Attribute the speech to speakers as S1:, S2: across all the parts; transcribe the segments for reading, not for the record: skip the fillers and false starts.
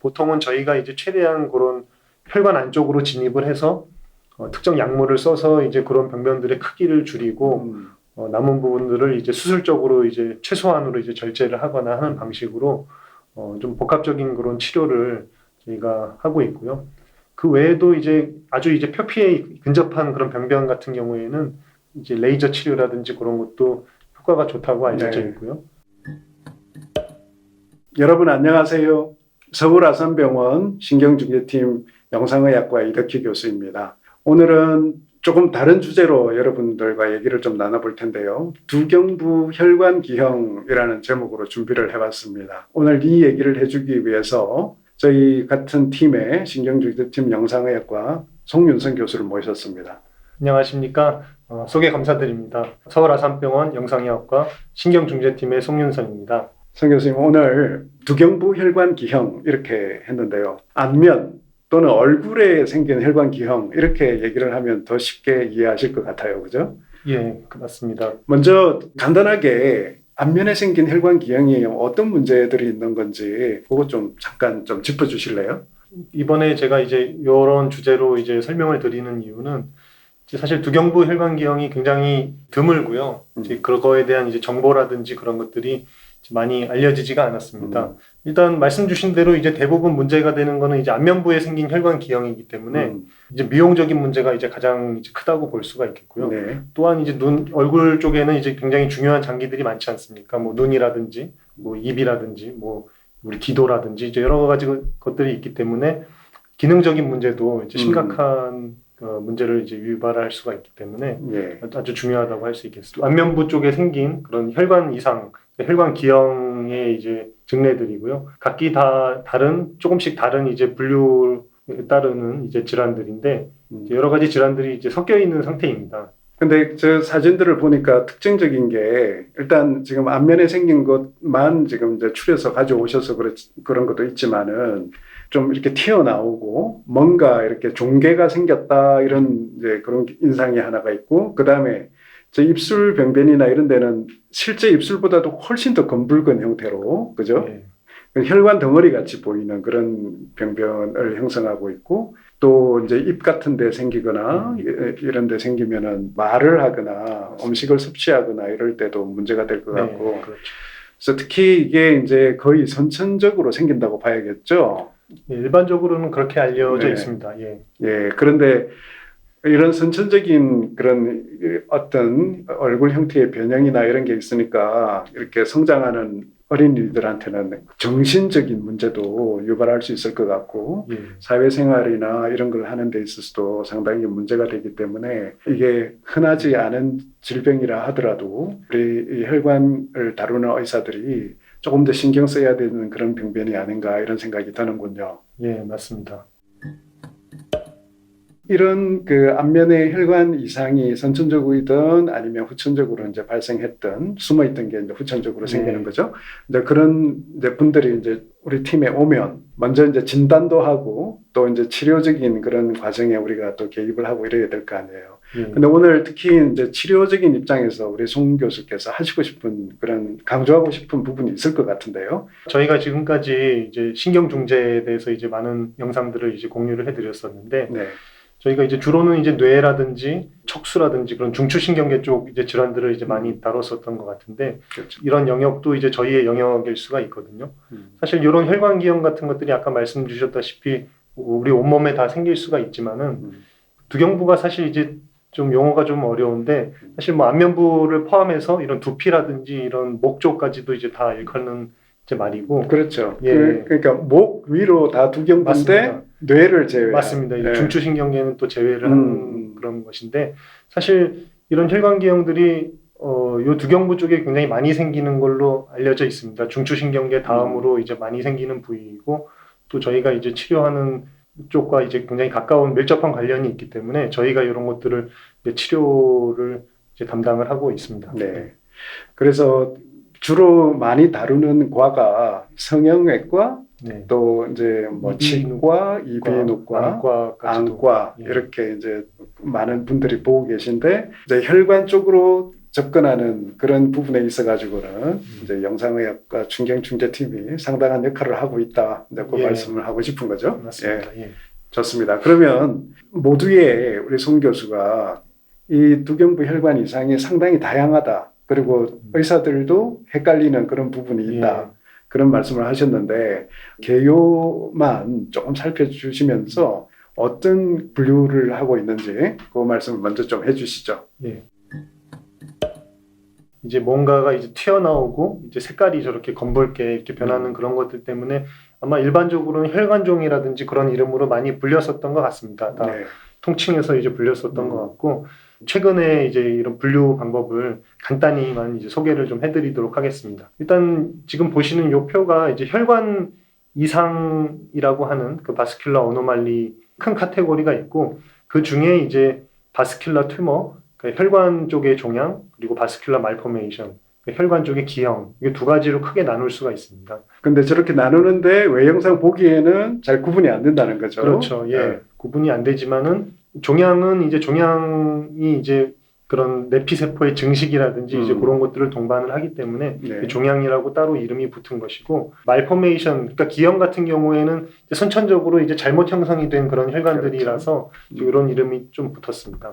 S1: 보통은 저희가 이제 최대한 그런 혈관 안쪽으로 진입을 해서 특정 약물을 써서 이제 그런 병변들의 크기를 줄이고 남은 부분들을 이제 수술적으로 이제 최소한으로 이제 절제를 하거나 하는 방식으로 좀 복합적인 그런 치료를 저희가 하고 있고요. 그 외에도 이제 아주 이제 표피에 근접한 그런 병변 같은 경우에는 이제 레이저 치료라든지 그런 것도 효과가 좋다고 알려져
S2: 네.
S1: 있고요.
S2: 여러분 안녕하세요. 서울 아산병원 신경중재팀 영상의학과 이덕희 교수입니다. 오늘은 조금 다른 주제로 여러분들과 얘기를 좀 나눠볼 텐데요. 두경부 혈관기형이라는 제목으로 준비를 해봤습니다. 오늘 이 얘기를 해주기 위해서 저희 같은 팀의 신경중재팀 영상의학과 송윤선 교수를 모셨습니다.
S1: 안녕하십니까. 소개 감사드립니다. 서울 아산병원 영상의학과 신경중재팀의 송윤선입니다.
S2: 송 교수님, 오늘 두경부 혈관기형 이렇게 했는데요. 안면 또는 얼굴에 생긴 혈관기형 이렇게 얘기를 하면 더 쉽게 이해하실 것 같아요. 그죠?
S1: 예, 맞습니다.
S2: 먼저 간단하게 안면에 생긴 혈관기형이 어떤 문제들이 있는 건지 그거 좀 잠깐 좀 짚어주실래요?
S1: 이번에 제가 이제 이런 주제로 이제 설명을 드리는 이유는 이제 사실 두경부 혈관기형이 굉장히 드물고요. 이제 그거에 대한 이제 정보라든지 그런 것들이 많이 알려지지가 않았습니다. 일단 말씀 주신 대로 이제 대부분 문제가 되는 거는 이제 안면부에 생긴 혈관기형이기 때문에 이제 미용적인 문제가 이제 가장 이제 크다고 볼 수가 있겠고요.
S2: 네.
S1: 또한 이제 얼굴 쪽에는 이제 굉장히 중요한 장기들이 많지 않습니까? 뭐 눈이라든지, 뭐 입이라든지, 뭐 우리 기도라든지 이제 여러 가지 것들이 있기 때문에 기능적인 문제도 이제 심각한 문제를 이제 유발할 수가 있기 때문에
S2: 네.
S1: 아주 중요하다고 할 수 있겠습니다. 안면부 쪽에 생긴 그런 혈관 이상, 혈관 기형의 이제 증례들이고요. 각기 다 조금씩 다른 이제 분류에 따르는 이제 질환들인데 이제 여러 가지 질환들이 이제 섞여 있는 상태입니다.
S2: 근데 저 사진들을 보니까 특징적인 게 일단 지금 안면에 생긴 것만 지금 이제 추려서 가져오셔서 그런 것도 있지만은 좀 이렇게 튀어나오고 뭔가 이렇게 종괴가 생겼다 이런 이제 그런 인상이 하나가 있고 그다음에 저 입술 병변이나 이런 데는 실제 입술보다도 훨씬 더 검붉은 형태로 그죠?
S1: 예.
S2: 혈관 덩어리 같이 보이는 그런 병변을 형성하고 있고 또 이제 입 같은 데 생기거나 이런 데 생기면은 말을 하거나 음식을 섭취하거나 이럴 때도 문제가 될 것 같고
S1: 네, 그렇죠.
S2: 그래서 특히 이게 이제 거의 선천적으로 생긴다고 봐야겠죠.
S1: 예, 일반적으로는 그렇게 알려져
S2: 네.
S1: 있습니다. 예.
S2: 예, 그런데 이런 선천적인 그런 어떤 얼굴 형태의 변형이나 이런 게 있으니까 이렇게 성장하는 어린이들한테는 정신적인 문제도 유발할 수 있을 것 같고
S1: 예.
S2: 사회생활이나 이런 걸 하는 데 있어서도 상당히 문제가 되기 때문에 이게 흔하지 않은 질병이라 하더라도 우리 이 혈관을 다루는 의사들이 조금 더 신경 써야 되는 그런 병변이 아닌가 이런 생각이 드는군요.
S1: 예, 맞습니다.
S2: 이런 그 안면의 혈관 이상이 선천적이든 아니면 후천적으로 이제 발생했던 숨어있던 게 이제 후천적으로 생기는 거죠. 이제 그런 이제 분들이 이제 우리 팀에 오면 먼저 이제 진단도 하고 또 이제 치료적인 그런 과정에 우리가 또 개입을 하고 이래야 될 거 아니에요. 근데 오늘 특히 이제 치료적인 입장에서 우리 송 교수께서 하시고 싶은 그런 강조하고 싶은 부분이 있을 것 같은데요.
S1: 저희가 지금까지 이제 신경중재에 대해서 이제 많은 영상들을 이제 공유를 해드렸었는데
S2: 네.
S1: 저희가 이제 주로는 이제 뇌라든지 척수라든지 그런 중추신경계 쪽 이제 질환들을 이제 많이 다뤘었던 것 같은데
S2: 그렇죠.
S1: 이런 영역도 이제 저희의 영역일 수가 있거든요. 사실 이런 혈관기형 같은 것들이 아까 말씀 주셨다시피 우리 온몸에 다 생길 수가 있지만은 두경부가 사실 이제 좀 용어가 좀 어려운데 사실 뭐 안면부를 포함해서 이런 두피라든지 이런 목 쪽까지도 이제 다 일컫는 이제 말이고
S2: 그렇죠.
S1: 예.
S2: 그러니까 목 위로 다 두경부인데
S1: 맞습니다.
S2: 뇌를 제외한.
S1: 맞습니다.
S2: 네.
S1: 중추신경계는 또 제외를 하는 그런 것인데 사실 이런 혈관기형들이 요 두경부 쪽에 굉장히 많이 생기는 걸로 알려져 있습니다. 중추신경계 다음으로 이제 많이 생기는 부위이고 또 저희가 이제 치료하는 쪽과 이제 굉장히 가까운 밀접한 관련이 있기 때문에 저희가 이런 것들을 이제 치료를 이제 담당을 하고 있습니다.
S2: 네. 그래서 주로 많이 다루는 과가 성형외과,
S1: 네.
S2: 또 이제 뭐 치과, 이비인후과, 안과
S1: 예.
S2: 이렇게 이제 많은 분들이 보고 계신데 이제 혈관 쪽으로 접근하는 그런 부분에 있어가지고는 이제 영상의학과 중경중재팀이 상당한 역할을 하고 있다. 이제 그
S1: 예.
S2: 말씀을 하고 싶은 거죠.
S1: 맞습니다. 예.
S2: 좋습니다. 그러면 모두의 우리 송 교수가 이 두경부 혈관 이상이 상당히 다양하다. 그리고 의사들도 헷갈리는 그런 부분이 있다.
S1: 예.
S2: 그런 말씀을 하셨는데 개요만 조금 살펴주시면서 어떤 분류를 하고 있는지 그 말씀을 먼저 좀 해주시죠.
S1: 예. 이제 뭔가가 이제 튀어나오고 이제 색깔이 저렇게 검붉게 이렇게 변하는 그런 것들 때문에 아마 일반적으로는 혈관종이라든지 그런 이름으로 많이 불렸었던 것 같습니다. 다
S2: 네.
S1: 통칭해서 이제 불렸었던 것 같고 최근에 이제 이런 분류 방법을 간단히만 이제 소개를 좀 해드리도록 하겠습니다. 일단 지금 보시는 이 표가 이제 혈관 이상이라고 하는 그 바스큘라 어노말리 큰 카테고리가 있고 그 중에 이제 바스큘라 튜머, 그러니까 혈관 쪽의 종양 그리고 바스큘라 말포메이션, 그러니까 혈관 쪽의 기형 이게 두 가지로 크게 나눌 수가 있습니다.
S2: 근데 저렇게 나누는데 외형상 보기에는 잘 구분이 안 된다는 거죠.
S1: 그렇죠. 예.
S2: 네.
S1: 구분이 안 되지만은 종양은 이제 종양이 이제 그런 내피세포의 증식이라든지 이제 그런 것들을 동반을 하기 때문에
S2: 네.
S1: 종양이라고 따로 이름이 붙은 것이고 말포메이션 그러니까 기형 같은 경우에는 이제 선천적으로 이제 잘못 형성이 된 그런 혈관들이라서 이런 이름이 좀 붙었습니다.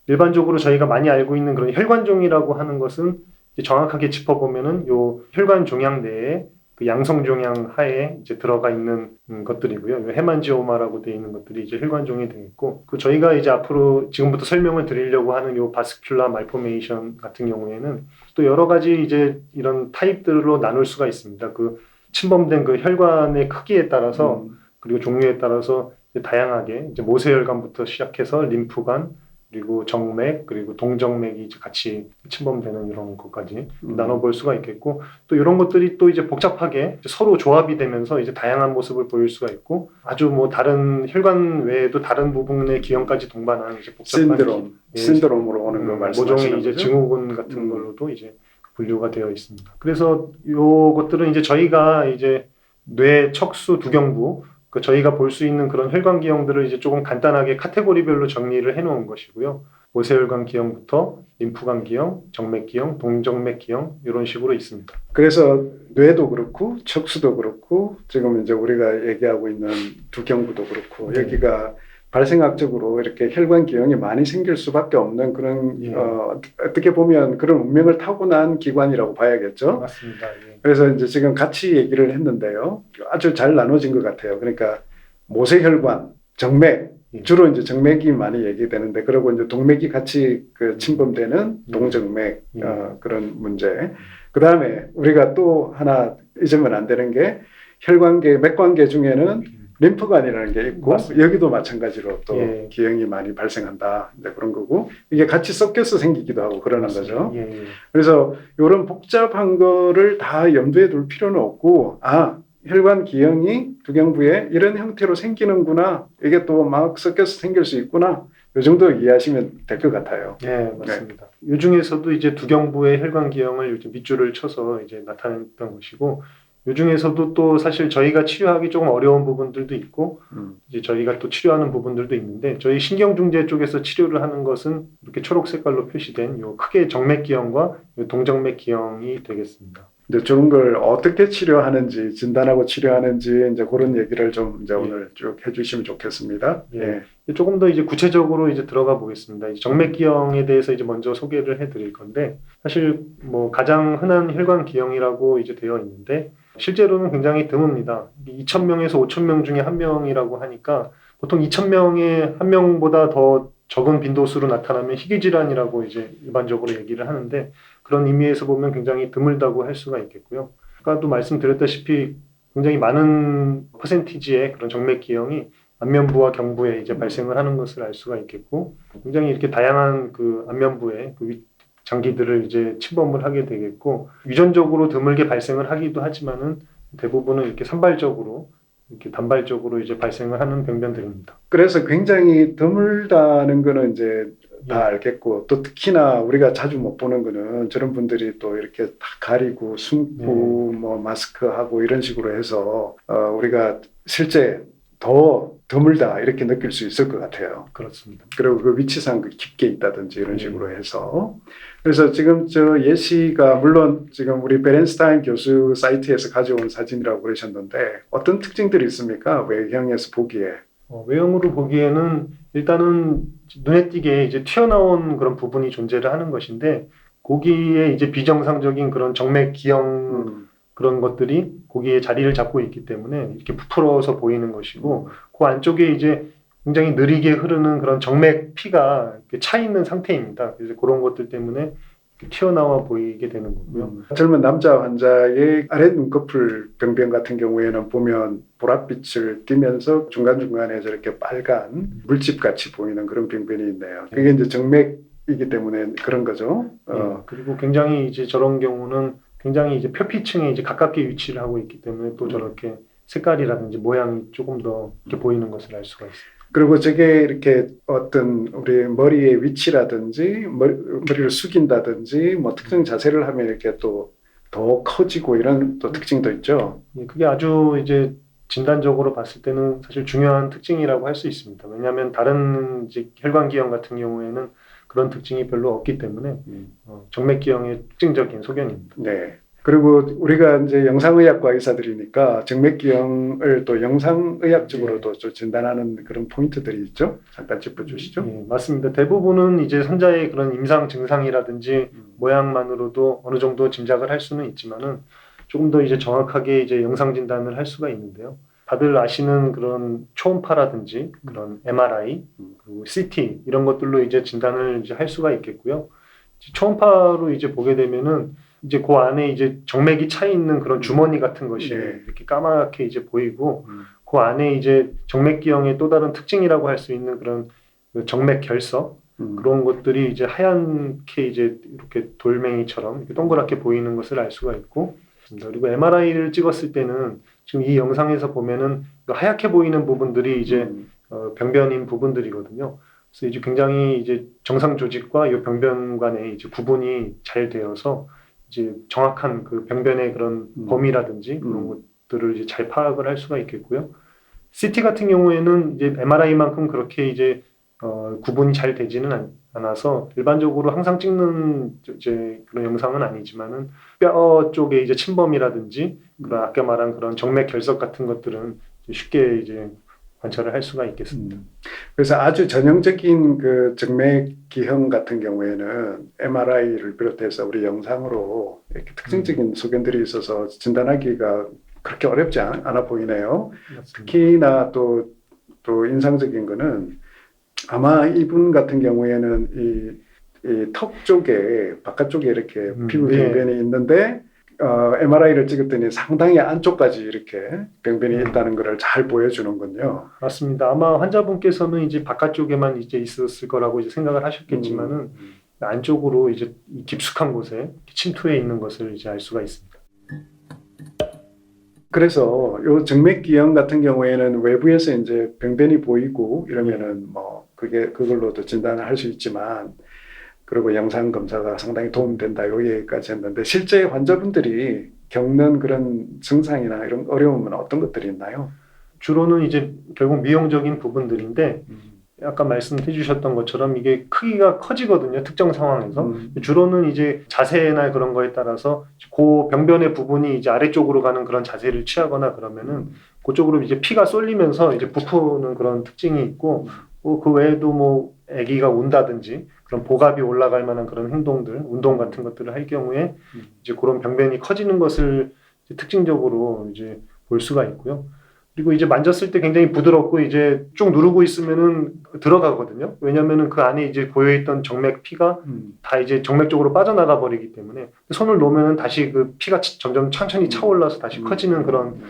S1: 일반적으로 저희가 많이 알고 있는 그런 혈관종이라고 하는 것은 이제 정확하게 짚어보면은 요 혈관 종양 내에 그 양성 종양 하에 이제 들어가 있는 것들이고요. 요 헤만지오마라고 되어 있는 것들이 이제 혈관종이 되겠고, 그 저희가 이제 앞으로 지금부터 설명을 드리려고 하는 요 바스큘라 말포메이션 같은 경우에는 또 여러 가지 이제 이런 타입들로 나눌 수가 있습니다. 그 침범된 그 혈관의 크기에 따라서 그리고 종류에 따라서 이제 다양하게 이제 모세혈관부터 시작해서 림프관 그리고 정맥 그리고 동정맥이 이제 같이 침범되는 이런 것까지 나눠볼 수가 있겠고 또 이런 것들이 또 이제 복잡하게 서로 조합이 되면서 이제 다양한 모습을 보일 수가 있고 아주 뭐 다른 혈관 외에도 다른 부분의 기형까지 동반한 이제 복잡한
S2: 신드롬으로 오는 거 말씀하시는
S1: 모종의 이제
S2: 거죠?
S1: 증후군 같은 걸로도 이제 분류가 되어 있습니다. 그래서 요것들은 이제 저희가 이제 뇌, 척수, 두경부 그 저희가 볼 수 있는 그런 혈관 기형들을 이제 조금 간단하게 카테고리별로 정리를 해놓은 것이고요. 모세혈관 기형부터 림프관 기형, 정맥 기형, 동정맥 기형 이런 식으로 있습니다.
S2: 그래서 뇌도 그렇고 척수도 그렇고 지금 이제 우리가 얘기하고 있는 두경부도 그렇고 여기가 발생학적으로 이렇게 혈관 기형이 많이 생길 수밖에 없는 그런 어떻게 보면 그런 운명을 타고난 기관이라고 봐야겠죠.
S1: 맞습니다. 예.
S2: 그래서 이제 지금 같이 얘기를 했는데요. 아주 잘 나눠진 것 같아요. 그러니까 모세혈관, 정맥 주로 이제 정맥이 많이 얘기되는데 그리고 이제 동맥이 같이 그 침범되는 동정맥 그런 문제. 그 다음에 우리가 또 하나 잊으면 안 되는 게 혈관계, 맥관계 중에는 림프관이라는 게 있고 맞습니다. 여기도 마찬가지로 또 기형이 많이 발생한다. 이제 그런 거고 이게 같이 섞여서 생기기도 하고 그러는 맞습니다. 거죠. 그래서 이런 복잡한 거를 다 염두에 둘 필요는 없고 혈관 기형이 두경부에 이런 형태로 생기는구나. 이게 또 막 섞여서 생길 수 있구나. 이 정도 이해하시면 될 것 같아요.
S1: 네, 맞습니다. 이 중에서도 이제 두경부의 혈관 기형을 이제 밑줄을 쳐서 이제 나타냈던 것이고, 이 중에서도 또 사실 저희가 치료하기 조금 어려운 부분들도 있고, 이제 저희가 또 치료하는 부분들도 있는데, 저희 신경중재 쪽에서 치료를 하는 것은 이렇게 초록 색깔로 표시된 요 크게 정맥 기형과 요 동정맥 기형이 되겠습니다.
S2: 이제 저런 걸 어떻게 치료하는지, 진단하고 치료하는지 이제 그런 얘기를 좀 이제 오늘 쭉 해주시면 좋겠습니다.
S1: 조금 더 이제 구체적으로 이제 들어가 보겠습니다. 이제 정맥 기형에 대해서 이제 먼저 소개를 해드릴 건데, 사실 뭐 가장 흔한 혈관 기형이라고 이제 되어 있는데, 실제로는 굉장히 드뭅니다. 2,000명에서 5,000명 중에 한 명이라고 하니까 보통 2,000명에 한 명보다 더 적은 빈도수로 나타나면 희귀질환이라고 이제 일반적으로 얘기를 하는데 그런 의미에서 보면 굉장히 드물다고 할 수가 있겠고요. 아까도 말씀드렸다시피 굉장히 많은 퍼센티지의 그런 정맥 기형이 안면부와 경부에 이제 발생을 하는 것을 알 수가 있겠고 굉장히 이렇게 다양한 그 안면부의 그 장기들을 이제 침범을 하게 되겠고 유전적으로 드물게 발생을 하기도 하지만은 대부분은 이렇게 산발적으로 이렇게 단발적으로 이제 발생을 하는 병변들입니다.
S2: 그래서 굉장히 드물다는 거는 이제 다 알겠고 또 특히나 우리가 자주 못 보는 거는 저런 분들이 또 이렇게 다 가리고 숨고 뭐 마스크하고 이런 식으로 해서 우리가 실제 더 드물다 이렇게 느낄 수 있을 것 같아요.
S1: 그렇습니다.
S2: 그리고 그 위치상 그 깊게 있다든지 이런 식으로 해서 그래서 지금 저 예시가 물론 지금 우리 베렌스타인 교수 사이트에서 가져온 사진이라고 그러셨는데 어떤 특징들이 있습니까? 외형에서 보기에.
S1: 외형으로 보기에는 일단은 눈에 띄게 이제 튀어나온 그런 부분이 존재를 하는 것인데 거기에 이제 비정상적인 그런 정맥 기형 그런 것들이 거기에 자리를 잡고 있기 때문에 이렇게 부풀어서 보이는 것이고 그 안쪽에 이제 굉장히 느리게 흐르는 그런 정맥 피가 이렇게 차 있는 상태입니다. 그래서 그런 것들 때문에 이렇게 튀어나와 보이게 되는 거고요.
S2: 젊은 남자 환자의 아래 눈꺼풀 병변 같은 경우에는 보면 보랏빛을 띠면서 중간중간에 저렇게 빨간 물집 같이 보이는 그런 병변이 있네요. 그게 이제 정맥이기 때문에 그런 거죠.
S1: 그리고 굉장히 이제 저런 경우는 굉장히 이제 표피층에 이제 가깝게 위치를 하고 있기 때문에 또 저렇게 색깔이라든지 모양이 조금 더 이렇게 보이는 것을 알 수가 있습니다.
S2: 그리고 저게 이렇게 어떤 우리 머리의 위치라든지 머리를 숙인다든지 뭐 특정 자세를 하면 이렇게 또 더 커지고 이런 또 특징도 있죠.
S1: 그게 아주 이제 진단적으로 봤을 때는 사실 중요한 특징이라고 할 수 있습니다. 왜냐하면 다른 이제 혈관기형 같은 경우에는 그런 특징이 별로 없기 때문에 정맥기형의 특징적인 소견입니다.
S2: 네. 그리고 우리가 이제 영상의학과 의사들이니까 정맥기형을 또 영상의학적으로도 좀 진단하는 그런 포인트들이 있죠. 잠깐 짚어주시죠.
S1: 네, 맞습니다. 대부분은 이제 환자의 그런 임상 증상이라든지 모양만으로도 어느 정도 짐작을 할 수는 있지만은 조금 더 이제 정확하게 이제 영상 진단을 할 수가 있는데요. 다들 아시는 그런 초음파라든지 그런 MRI 그리고 CT 이런 것들로 이제 진단을 이제 할 수가 있겠고요. 초음파로 이제 보게 되면은 이제 그 안에 이제 정맥이 차 있는 그런 주머니 같은 것이 이렇게 까맣게 이제 보이고 그 안에 이제 정맥기형의 또 다른 특징이라고 할 수 있는 그런 정맥 결석 그런 것들이 이제 하얗게 이제 이렇게 돌멩이처럼 이렇게 동그랗게 보이는 것을 알 수가 있고 그리고 MRI를 찍었을 때는 지금 이 영상에서 보면은 하얗게 보이는 부분들이 이제 병변인 부분들이거든요. 그래서 이제 굉장히 이제 정상 조직과 이 병변 간에 이제 구분이 잘 되어서 이제 정확한 그 병변의 그런 범위라든지 그런 것들을 이제 잘 파악을 할 수가 있겠고요. CT 같은 경우에는 이제 MRI만큼 그렇게 이제 구분이 잘 되지는 않아서 일반적으로 항상 찍는 이제 그런 영상은 아니지만은 뼈 쪽에 이제 침범이라든지 그런 아까 말한 그런 정맥 결석 같은 것들은 쉽게 이제 관찰을 할 수가 있겠습니다.
S2: 그래서 아주 전형적인 그 정맥기형 같은 경우에는 MRI를 비롯해서 우리 영상으로 이렇게 특징적인 소견들이 있어서 진단하기가 그렇게 어렵지 않아 보이네요.
S1: 맞습니다.
S2: 특히나 또 인상적인 거는 아마 이분 같은 경우에는 이 턱 쪽에 바깥쪽에 이렇게 피부 병변이 있는데 MRI를 찍었더니 상당히 안쪽까지 이렇게 병변이 있다는 것을 잘 보여주는군요.
S1: 맞습니다. 아마 환자분께서는 이제 바깥쪽에만 이제 있었을 거라고 이제 생각을 하셨겠지만은 안쪽으로 이제 깊숙한 곳에 침투해 있는 것을 이제 알 수가 있습니다.
S2: 그래서 요 정맥기형 같은 경우에는 외부에서 이제 병변이 보이고 이러면은 뭐 그걸로도 진단을 할 수 있지만 그리고 영상 검사가 상당히 도움된다 요 얘기까지 했는데 실제 환자분들이 겪는 그런 증상이나 이런 어려움은 어떤 것들이 있나요?
S1: 주로는 이제 결국 미용적인 부분들인데 아까 말씀해 주셨던 것처럼 이게 크기가 커지거든요. 특정 상황에서. 주로는 이제 자세나 그런 거에 따라서 그 병변의 부분이 이제 아래쪽으로 가는 그런 자세를 취하거나 그러면은 그쪽으로 이제 피가 쏠리면서 이제 부푸는 그런 특징이 있고 그 외에도 뭐 아기가 운다든지 그런 복압이 올라갈 만한 그런 행동들, 운동 같은 것들을 할 경우에 이제 그런 병변이 커지는 것을 이제 특징적으로 이제 볼 수가 있고요. 그리고 이제 만졌을 때 굉장히 부드럽고 이제 쭉 누르고 있으면은 들어가거든요. 왜냐면은 그 안에 이제 고여있던 정맥 피가 다 이제 정맥 쪽으로 빠져나가 버리기 때문에 손을 놓으면은 다시 그 피가 점점 천천히 차올라서 다시 커지는 그런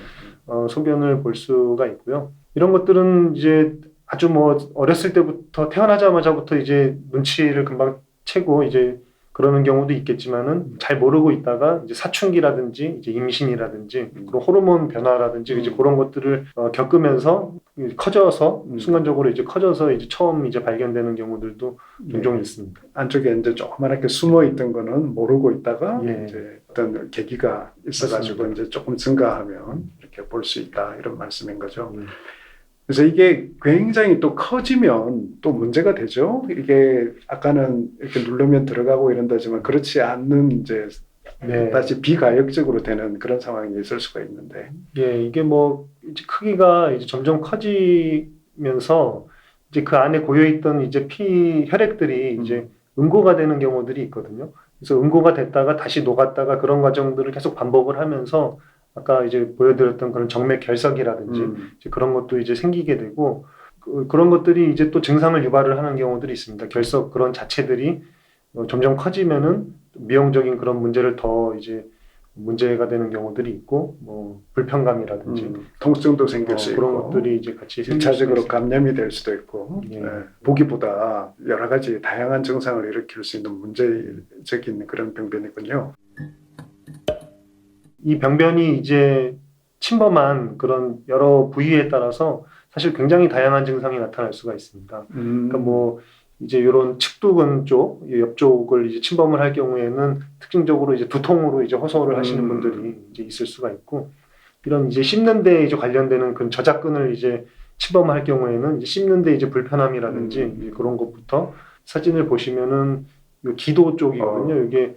S1: 소견을 볼 수가 있고요. 이런 것들은 이제 아주 뭐 어렸을 때부터 태어나자마자부터 이제 눈치를 금방 채고 이제 그러는 경우도 있겠지만은 잘 모르고 있다가 이제 사춘기라든지 이제 임신이라든지 그런 호르몬 변화라든지 이제 그런 것들을 겪으면서 커져서 순간적으로 이제 커져서 이제 처음 이제 발견되는 경우들도 종종 있습니다.
S2: 안쪽에 이제 조그맣게 숨어 있던 거는 모르고 있다가 이제 어떤 계기가 있어가지고 이제 조금 증가하면 이렇게 볼 수 있다 이런 말씀인 거죠. 그래서 이게 굉장히 또 커지면 또 문제가 되죠. 이게 아까는 이렇게 누르면 들어가고 이런다지만 그렇지 않는 이제
S1: 네.
S2: 다시 비가역적으로 되는 그런 상황이 있을 수가 있는데.
S1: 예, 이게 뭐 이제 크기가 이제 점점 커지면서 이제 그 안에 고여있던 이제 피 혈액들이 이제 응고가 되는 경우들이 있거든요. 그래서 응고가 됐다가 다시 녹았다가 그런 과정들을 계속 반복을 하면서 아까 이제 보여드렸던 그런 정맥 결석이라든지 이제 그런 것도 이제 생기게 되고 그런 것들이 이제 또 증상을 유발을 하는 경우들이 있습니다. 결석 그런 자체들이 점점 커지면은 미용적인 그런 문제를 더 이제 문제가 되는 경우들이 있고 뭐 불편감이라든지
S2: 통증도 생길 수
S1: 그런
S2: 있고
S1: 것들이 이제 같이 생길 수가
S2: 일차적으로
S1: 있습니다.
S2: 감염이 될 수도 있고
S1: 예.
S2: 보기보다 여러 가지 다양한 증상을 일으킬 수 있는 문제적인 그런 병변이군요.
S1: 이 병변이 이제 침범한 그런 여러 부위에 따라서 사실 굉장히 다양한 증상이 나타날 수가 있습니다. 그러니까 뭐 이제 이런 측두근 쪽, 이 옆쪽을 이제 침범을 할 경우에는 특징적으로 이제 두통으로 이제 호소를 하시는 분들이 이제 있을 수가 있고, 이런 이제 씹는 데 이제 관련되는 그 저작근을 이제 침범할 경우에는 이제 씹는 데 이제 불편함이라든지 이제 그런 것부터 사진을 보시면은 요 기도 쪽이거든요. 이게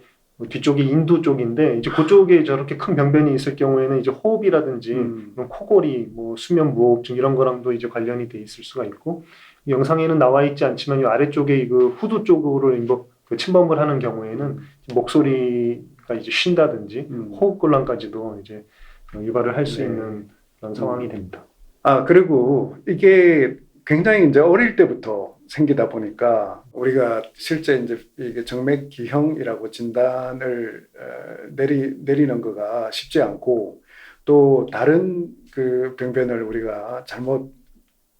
S1: 뒤쪽이 인두 쪽인데 이제 그쪽에 저렇게 큰 병변이 있을 경우에는 이제 호흡이라든지 이런 코골이, 뭐 수면 무호흡증 이런 거랑도 이제 관련이 돼 있을 수가 있고, 이 영상에는 나와 있지 않지만 이 아래쪽에 그 후두 쪽으로 그 침범을 하는 경우에는 목소리가 이제 쉰다든지 호흡곤란까지도 이제 유발을 할 수
S2: 네.
S1: 있는 그런 상황이 됩니다.
S2: 아, 그리고 이게 굉장히 이제 어릴 때부터 생기다 보니까 우리가 실제 이제 이게 정맥기형이라고 진단을 내리는 거가 쉽지 않고, 또 다른 그 병변을 우리가 잘못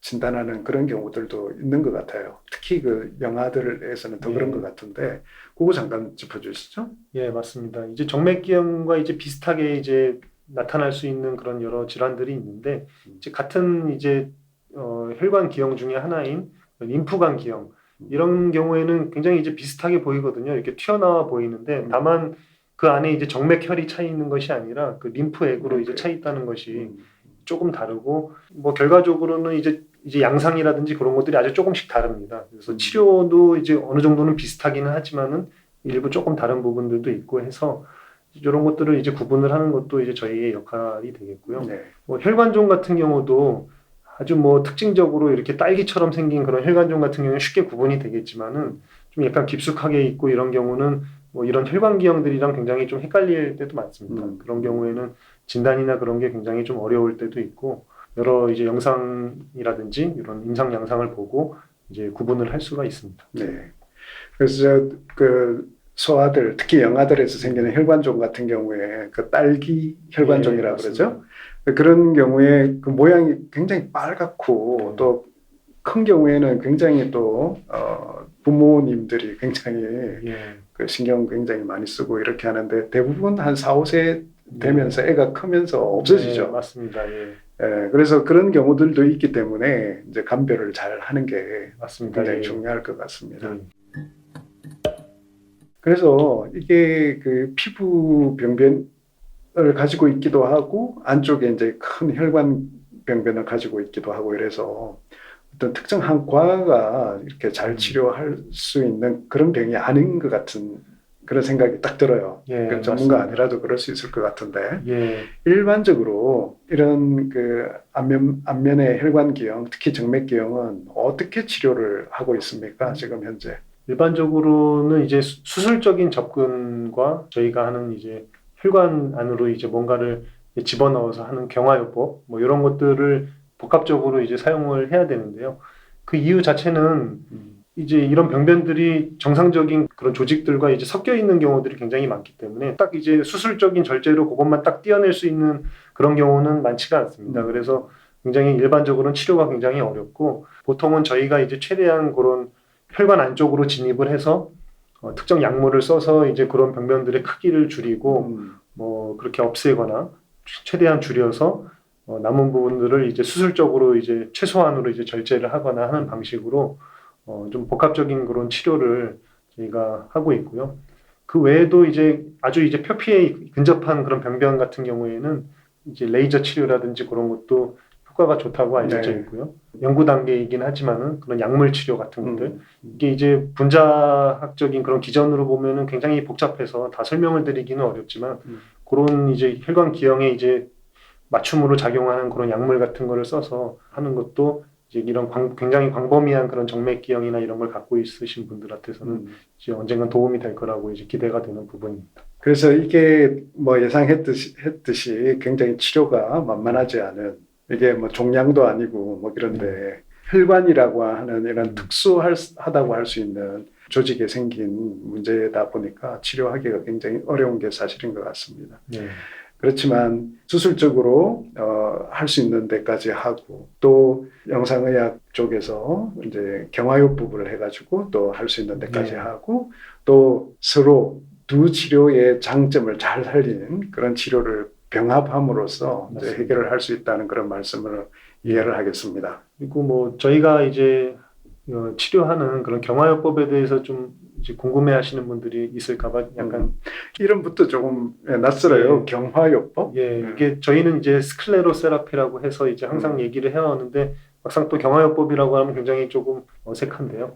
S2: 진단하는 그런 경우들도 있는 것 같아요. 특히 그 영아들에서는 더 그런 것 같은데, 그거 잠깐 짚어주시죠.
S1: 예, 맞습니다. 이제 정맥기형과 이제 비슷하게 이제 나타날 수 있는 그런 여러 질환들이 있는데, 이제 같은 이제 혈관 기형 중에 하나인 림프관 기형, 이런 경우에는 굉장히 이제 비슷하게 보이거든요. 이렇게 튀어나와 보이는데 다만 그 안에 이제 정맥혈이 차 있는 것이 아니라 그 림프액으로 이제 차 있다는 것이 조금 다르고, 뭐 결과적으로는 이제 양상이라든지 그런 것들이 아주 조금씩 다릅니다. 그래서 치료도 이제 어느 정도는 비슷하기는 하지만은 일부 조금 다른 부분들도 있고 해서 이런 것들을 이제 구분을 하는 것도 이제 저희의 역할이 되겠고요.
S2: 네.
S1: 뭐 혈관종 같은 경우도 아주 뭐 특징적으로 이렇게 딸기처럼 생긴 그런 혈관종 같은 경우는 쉽게 구분이 되겠지만은 좀 약간 깊숙하게 있고 이런 경우는 뭐 이런 혈관기형들이랑 굉장히 좀 헷갈릴 때도 많습니다. 그런 경우에는 진단이나 그런 게 굉장히 좀 어려울 때도 있고, 여러 이제 영상이라든지 이런 임상 양상을 보고 이제 구분을 할 수가 있습니다.
S2: 네. 그래서 그 소아들, 특히 영아들에서 생기는 혈관종 같은 경우에 그 딸기 혈관종이라고 그러죠. 그런 경우에 그 모양이 굉장히 빨갛고 또 큰 경우에는 굉장히 또 부모님들이 굉장히 그 신경 굉장히 많이 쓰고 이렇게 하는데, 대부분 한 4, 5세 되면서 애가 크면서 없어지죠.
S1: 네, 맞습니다. 예.
S2: 예, 그래서 그런 경우들도 있기 때문에 이제 감별을 잘 하는 게
S1: 맞습니다.
S2: 굉장히
S1: 예.
S2: 중요할 것 같습니다.
S1: 예.
S2: 그래서 이게 그 피부 병변을 가지고 있기도 하고 안쪽에 이제 큰 혈관 병변을 가지고 있기도 하고 이래서 어떤 특정한 과가 이렇게 잘 치료할 수 있는 그런 병이 아닌 것 같은 그런 생각이 딱 들어요.
S1: 예,
S2: 그 전문가
S1: 맞습니다.
S2: 아니라도 그럴 수 있을 것 같은데,
S1: 예.
S2: 일반적으로 이런 그 안면의 혈관기형, 특히 정맥기형은 어떻게 치료를 하고 있습니까? 지금 현재.
S1: 일반적으로는 이제 수술적인 접근과 저희가 하는 이제 혈관 안으로 이제 뭔가를 집어넣어서 하는 경화요법, 뭐 이런 것들을 복합적으로 이제 사용을 해야 되는데요. 그 이유 자체는 이제 이런 병변들이 정상적인 그런 조직들과 이제 섞여 있는 경우들이 굉장히 많기 때문에 딱 이제 수술적인 절제로 그것만 딱 떼어낼 수 있는 그런 경우는 많지가 않습니다. 그래서 굉장히 일반적으로는 치료가 굉장히 어렵고, 보통은 저희가 이제 최대한 그런 혈관 안쪽으로 진입을 해서 특정 약물을 써서 이제 그런 병변들의 크기를 줄이고 뭐 그렇게 없애거나 최대한 줄여서 남은 부분들을 이제 수술적으로 이제 최소한으로 이제 절제를 하거나 하는 방식으로 좀 복합적인 그런 치료를 저희가 하고 있고요. 그 외에도 이제 아주 이제 표피에 근접한 그런 병변 같은 경우에는 이제 레이저 치료라든지 그런 것도 효과가 좋다고 알려져
S2: 네.
S1: 있고요. 연구 단계이긴 하지만은 그런 약물 치료 같은 것들
S2: 음.
S1: 이게 이제 분자학적인 그런 기전으로 보면은 굉장히 복잡해서 다 설명을 드리기는 어렵지만 그런 이제 혈관 기형에 이제 맞춤으로 작용하는 그런 약물 같은 거를 써서 하는 것도 이제 이런 굉장히 광범위한 그런 정맥 기형이나 이런 걸 갖고 있으신 분들한테서는 이제 언젠간 도움이 될 거라고 이제 기대가 되는 부분입니다.
S2: 그래서 이게 뭐 예상했듯이 굉장히 치료가 만만하지 않은 이게 뭐 종양도 아니고 뭐 그런데 혈관이라고 하는 이런 특수하다고 할 수 있는 조직에 생긴 문제다 보니까 치료하기가 굉장히 어려운 게 사실인 것 같습니다.
S1: 네.
S2: 그렇지만 수술적으로 할 수 있는 데까지 하고 또 영상의학 쪽에서 이제 경화요법을 해가지고 또 할 수 있는 데까지
S1: 네.
S2: 하고 또 서로 두 치료의 장점을 잘 살리는 그런 치료를 병합함으로써 이제
S1: 맞습니다.
S2: 해결을 할 수 있다는 그런 말씀을 이해를 하겠습니다.
S1: 그리고 뭐 저희가 이제 치료하는 그런 경화요법에 대해서 좀 이제 궁금해하시는 분들이 있을까봐 약간
S2: 이름부터 조금 낯설어요.
S1: 예.
S2: 경화요법.
S1: 이게 저희는 이제 스클레로세라피라고 해서 이제 항상 얘기를 해왔는데 막상 또 경화요법이라고 하면 굉장히 조금 어색한데요.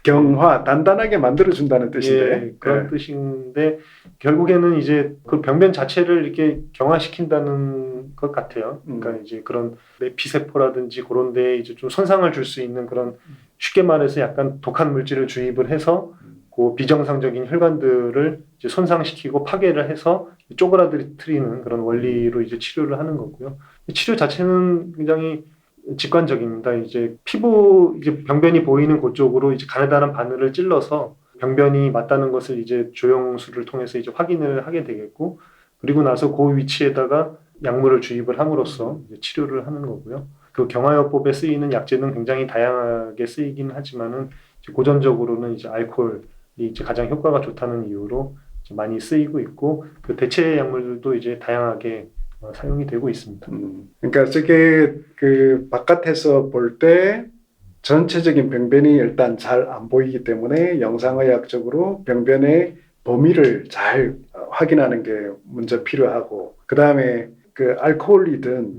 S2: 경화 단단하게 만들어준다는 뜻인데
S1: 예, 그런 뜻인데 결국에는 이제 그 병변 자체를 이렇게 경화시킨다는 것 같아요. 그러니까 이제 그런 내피세포라든지 그런 데에 이제 좀 손상을 줄 수 있는 그런 쉽게 말해서 약간 독한 물질을 주입을 해서 그 비정상적인 혈관들을 이제 손상시키고 파괴를 해서 쪼그라뜨리는 그런 원리로 이제 치료를 하는 거고요. 치료 자체는 굉장히 직관적입니다. 이제 피부 이제 병변이 보이는 그쪽으로 이제 가느다란 바늘을 찔러서 병변이 맞다는 것을 이제 조영술을 통해서 이제 확인을 하게 되겠고, 그리고 나서 그 위치에다가 약물을 주입을 함으로써 이제 치료를 하는 거고요. 그 경화요법에 쓰이는 약제는 굉장히 다양하게 쓰이긴 하지만은 이제 고전적으로는 이제 알코올이 이제 가장 효과가 좋다는 이유로 이제 많이 쓰이고 있고, 그 대체 약물들도 이제 다양하게 사용이 되고 있습니다.
S2: 그러니까 저게 그 바깥에서 볼 때 전체적인 병변이 일단 잘 안 보이기 때문에 영상의학적으로 병변의 범위를 잘 확인하는 게 먼저 필요하고 그 다음에 그 알코올이든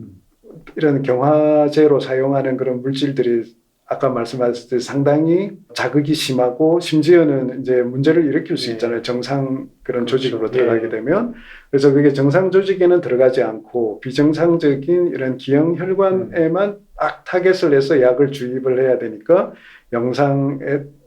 S2: 이런 경화제로 사용하는 그런 물질들이 아까 말씀하셨듯이 상당히 자극이 심하고 심지어는 이제 문제를 일으킬 수 있잖아요. 정상 그런
S1: 그렇죠.
S2: 조직으로 들어가게 되면. 그래서 그게 정상 조직에는 들어가지 않고 비정상적인 이런 기형 혈관에만 딱 타겟을 해서 약을 주입을 해야 되니까 영상에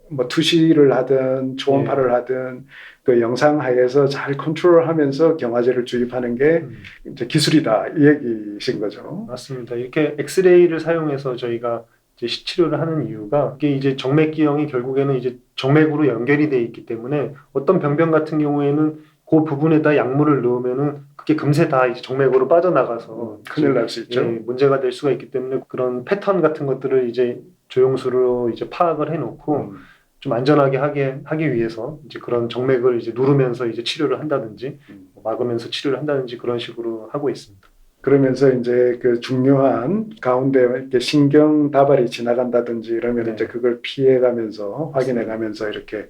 S2: 뭐 투시를 하든 초음파를 하든 그 영상하에서 잘 컨트롤하면서 경화제를 주입하는 게 이제 기술이다 이 얘기신 거죠.
S1: 맞습니다. 이렇게 엑스레이를 사용해서 저희가 이제 치료를 하는 이유가 이게 이제 정맥 기형이 결국에는 이제 정맥으로 연결이 돼 있기 때문에 어떤 병변 같은 경우에는 그 부분에다 약물을 넣으면은 그게 금세 다 이제 정맥으로 빠져나가서
S2: 큰일 날 수 있죠.
S1: 문제가 될 수가 있기 때문에 그런 패턴 같은 것들을 이제 조영수로 이제 파악을 해놓고 좀 안전하게 하기 위해서 이제 그런 정맥을 이제 누르면서 이제 치료를 한다든지 막으면서 치료를 한다든지 그런 식으로 하고 있습니다.
S2: 그러면서 이제 그 중요한 가운데 이렇게 신경 다발이 지나간다든지 이러면 이제 그걸 피해가면서 확인해가면서 이렇게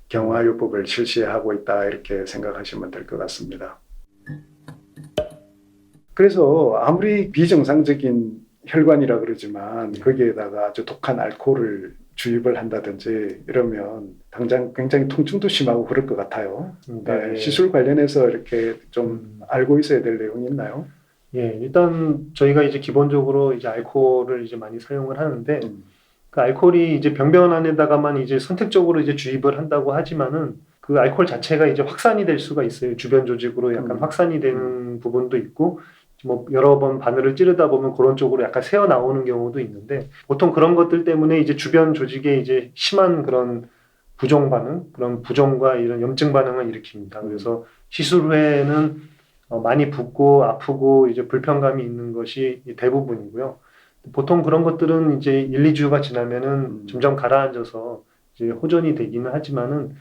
S2: 경화요법을 실시하고 있다 이렇게 생각하시면 될 것 같습니다. 그래서 아무리 비정상적인 혈관이라 그러지만 거기에다가 아주 독한 알코올을 주입을 한다든지 이러면 당장 굉장히 통증도 심하고 그럴 것 같아요. 시술 관련해서 이렇게 좀 알고 있어야 될 내용이 있나요?
S1: 예, 일단 저희가 이제 기본적으로 이제 알코올을 이제 많이 사용을 하는데 그 알코올이 이제 병변 안에다가만 이제 선택적으로 이제 주입을 한다고 하지만은 그 알코올 자체가 이제 확산이 될 수가 있어요. 주변 조직으로 약간 확산이 되는 부분도 있고 뭐 여러 번 바늘을 찌르다 보면 그런 쪽으로 약간 새어 나오는 경우도 있는데 보통 그런 것들 때문에 이제 주변 조직에 이제 심한 그런 부종 반응, 그런 부종과 이런 염증 반응을 일으킵니다. 그래서 시술 후에는 많이 붓고 아프고 이제 불편감이 있는 것이 대부분이고요. 보통 그런 것들은 이제 1, 2주가 지나면은 점점 가라앉아서 이제 호전이 되기는 하지만은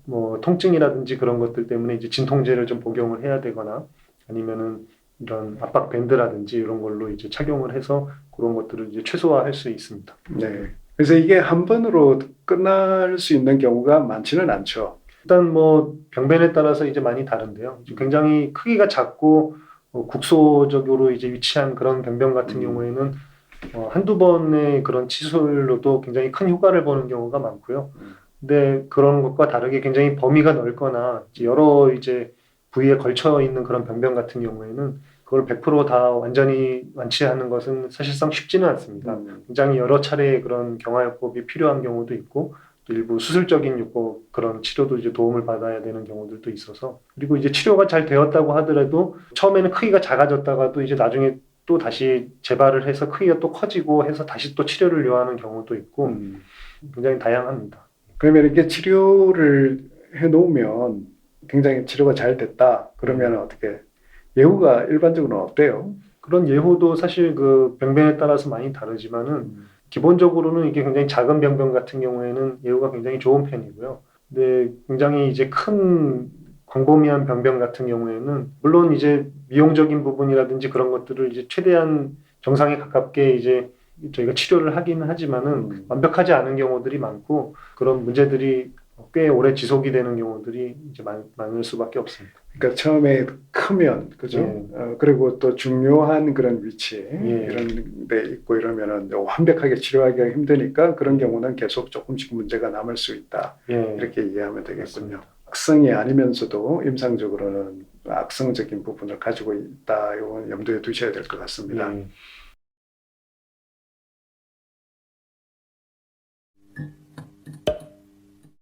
S1: 뭐 통증이라든지 그런 것들 때문에 이제 진통제를 좀 복용을 해야 되거나 아니면은 이런 압박 밴드라든지 이런 걸로 이제 착용을 해서 그런 것들을 이제 최소화할 수 있습니다.
S2: 네. 그래서 이게 한 번으로 끝날 수 있는 경우가 많지는 않죠.
S1: 일단 뭐 병변에 따라서 이제 많이 다른데요. 굉장히 크기가 작고 국소적으로 이제 위치한 그런 병변 같은 경우에는 한두 번의 그런 치술로도 굉장히 큰 효과를 보는 경우가 많고요. 근데 그런 것과 다르게 굉장히 범위가 넓거나 이제 여러 이제 부위에 걸쳐 있는 그런 병변 같은 경우에는 그걸 100%다 완전히 완치하는 것은 사실상 쉽지는 않습니다. 굉장히 여러 차례의 그런 경화요법이 필요한 경우도 있고 또 일부 수술적인 요법 그런 치료도 이제 도움을 받아야 되는 경우들도 있어서 그리고 이제 치료가 잘 되었다고 하더라도 처음에는 크기가 작아졌다가도 이제 나중에 또 다시 재발을 해서 크기가 또 커지고 해서 다시 또 치료를 요하는 경우도 있고 굉장히 다양합니다.
S2: 그러면 이렇게 치료를 해놓으면 굉장히 치료가 잘 됐다. 그러면 어떻게 예후가 일반적으로는 어때요?
S1: 그런 예후도 사실 그 병변에 따라서 많이 다르지만은 기본적으로는 이게 굉장히 작은 병변 같은 경우에는 예후가 굉장히 좋은 편이고요. 근데 굉장히 이제 큰 광범위한 병변 같은 경우에는 물론 이제 미용적인 부분이라든지 그런 것들을 이제 최대한 정상에 가깝게 이제 저희가 치료를 하기는 하지만은 완벽하지 않은 경우들이 많고 그런 문제들이 꽤 오래 지속이 되는 경우들이 이제 많을 수밖에 없습니다.
S2: 그러니까 처음에 크면 그죠?
S1: 예.
S2: 그리고 또 중요한 그런 위치
S1: 예.
S2: 이런 데 있고 이러면은 완벽하게 치료하기가 힘드니까 그런 경우는 계속 조금씩 문제가 남을 수 있다.
S1: 예.
S2: 이렇게 이해하면 되겠군요.
S1: 맞습니다.
S2: 악성이 아니면서도 임상적으로는 악성적인 부분을 가지고 있다. 이건 염두에 두셔야 될 것 같습니다.
S1: 예.